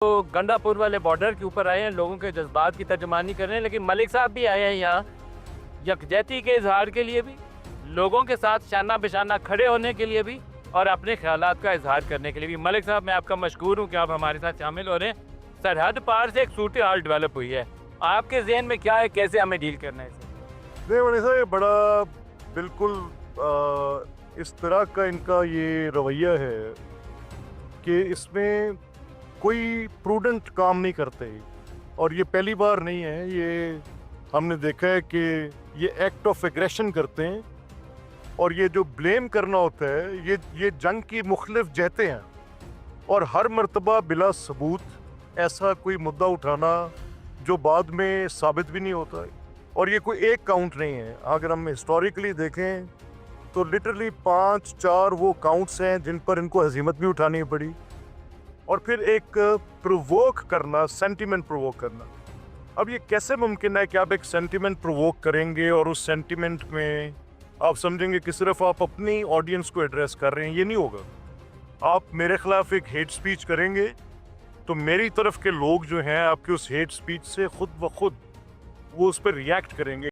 तो गंडापुर वाले बॉर्डर के ऊपर आए हैं, लोगों के जज्बात की तर्जुमानी कर रहे हैं, लेकिन मलिक साहब भी आए हैं यहाँ यकजहती के इजहार के लिए भी, लोगों के साथ शाना बिशाना खड़े होने के लिए भी और अपने ख्यालात का इजहार करने के लिए भी। मलिक साहब, मैं आपका मशकूर हूँ कि आप हमारे साथ शामिल हो रहे हैं। सरहद पार से एक सूरत हाल डेवलप हुई है, आपके जहन में क्या है, कैसे हमें डील करना है इसे? नहीं मनी साहब, ये बड़ा बिल्कुल इस तरह का इनका ये रवैया है कि इसमें कोई प्रूडेंट काम नहीं करते। और ये पहली बार नहीं है, ये हमने देखा है कि ये एक्ट ऑफ एग्रेशन करते हैं। और ये जो ब्लेम करना होता है, ये जंग की मुख्तलिफ जहतें हैं और हर मर्तबा बिला सबूत ऐसा कोई मुद्दा उठाना जो बाद में साबित भी नहीं होता है। और ये कोई एक काउंट नहीं है, अगर हम हिस्टोरिकली देखें तो लिटरली 5-4 वो काउंट्स हैं जिन पर इनको हजीमत भी उठानी पड़ी। और फिर एक प्रोवोक करना, सेंटिमेंट प्रोवोक करना। अब ये कैसे मुमकिन है कि आप एक सेंटिमेंट प्रोवोक करेंगे और उस सेंटिमेंट में आप समझेंगे कि सिर्फ आप अपनी ऑडियंस को एड्रेस कर रहे हैं? ये नहीं होगा। आप मेरे खिलाफ एक हेट स्पीच करेंगे तो मेरी तरफ के लोग जो हैं आपके उस हेट स्पीच से खुद ब खुद वो उस पर रिएक्ट करेंगे।